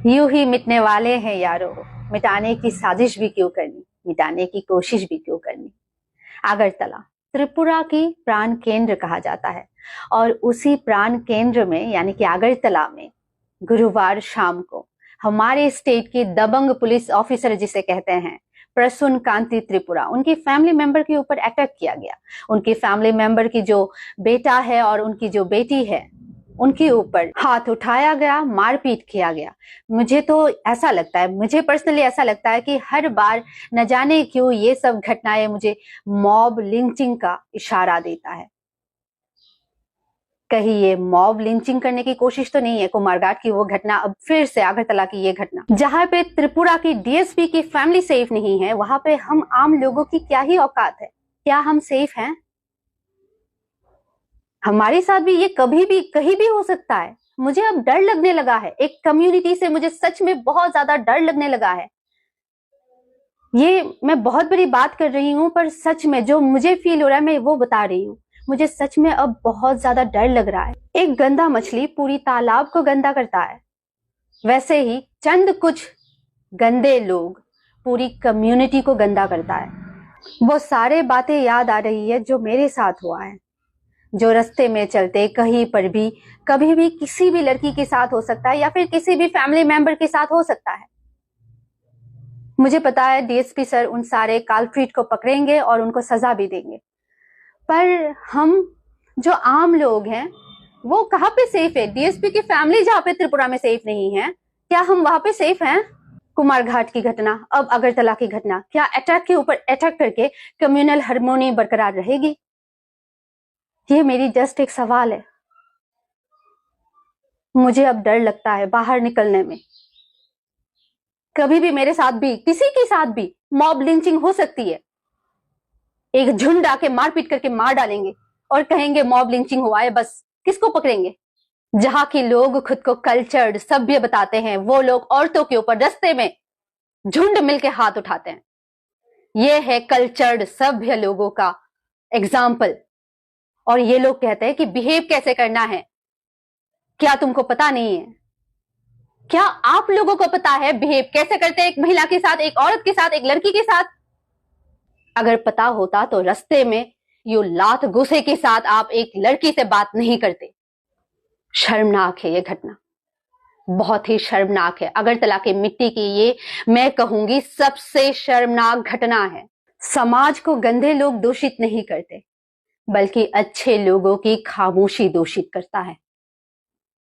यूं ही मिटने वाले हैं यारों, मिटाने की साजिश भी क्यों करनी, मिटाने की कोशिश भी क्यों करनी। अगरतला त्रिपुरा की प्राण केंद्र कहा जाता है और उसी प्राण केंद्र में यानी कि अगरतला में गुरुवार शाम को हमारे स्टेट की दबंग पुलिस ऑफिसर जिसे कहते हैं प्रसून कांति त्रिपुरा, उनकी फैमिली मेंबर के ऊपर अटैक किया गया। उनकी फैमिली मेंबर की जो बेटा है और उनकी जो बेटी है उनके ऊपर हाथ उठाया गया, मारपीट किया गया। मुझे तो ऐसा लगता है, मुझे पर्सनली ऐसा लगता है कि हर बार न जाने क्यों ये सब घटनाएं मुझे मॉब लिंचिंग का इशारा देता है। कहीं ये मॉब लिंचिंग करने की कोशिश तो नहीं है कुमारघाट की वो घटना, अब फिर से अगरतला की ये घटना, जहां पे त्रिपुरा की डीएसपी की फैमिली सेफ नहीं है, वहां पे हम आम लोगों की क्या ही औकात है? क्या हम सेफ हैं? हमारे साथ भी ये कभी भी कहीं भी हो सकता है। मुझे अब डर लगने लगा है, एक कम्युनिटी से मुझे सच में बहुत ज्यादा डर लगने लगा है। ये मैं बहुत बड़ी बात कर रही हूँ, पर सच में जो मुझे फील हो रहा है मैं वो बता रही हूँ। मुझे सच में अब बहुत ज्यादा डर लग रहा है। एक गंदा मछली पूरी तालाब को गंदा करता है, वैसे ही चंद कुछ गंदे लोग पूरी कम्युनिटी को गंदा करता है। वो सारे बातें याद आ रही है जो मेरे साथ हुआ है, जो रास्ते में चलते कहीं पर भी कभी भी किसी भी लड़की के साथ हो सकता है या फिर किसी भी फैमिली मेंबर के साथ हो सकता है। मुझे पता है डीएसपी सर उन सारे काल्प्रिट को पकड़ेंगे और उनको सजा भी देंगे, पर हम जो आम लोग हैं वो कहाँ पे सेफ है? डीएसपी की फैमिली जहाँ पे त्रिपुरा में सेफ नहीं है, क्या हम वहां पे सेफ हैं? कुमारघाट की घटना, अब अगरतला की घटना, क्या अटैक के ऊपर अटैक करके कम्युनल हार्मोनी बरकरार रहेगी? ये मेरी जस्ट एक सवाल है। मुझे अब डर लगता है बाहर निकलने में। कभी भी मेरे साथ भी किसी के साथ भी मॉब लिंचिंग हो सकती है। एक झुंड आके मारपीट करके मार डालेंगे और कहेंगे मॉब लिंचिंग हुआ है, बस किसको पकड़ेंगे? जहां के लोग खुद को कल्चर्ड सभ्य बताते हैं वो लोग औरतों के ऊपर रास्ते में झुंड मिलके हाथ उठाते हैं। ये है कल्चर्ड सभ्य लोगों का एग्जाम्पल। और ये लोग कहते हैं कि बिहेव कैसे करना है। क्या तुमको पता नहीं है? क्या आप लोगों को पता है बिहेव कैसे करते हैं एक महिला के साथ, एक औरत के साथ, एक लड़की के साथ? अगर पता होता तो रास्ते में यू लात गुस्से के साथ आप एक लड़की से बात नहीं करते। शर्मनाक है ये घटना, बहुत ही शर्मनाक है। अगरतला की मिट्टी की ये मैं कहूंगी सबसे शर्मनाक घटना है। समाज को गंदे लोग दूषित नहीं करते, बल्कि अच्छे लोगों की खामोशी दूषित करता है।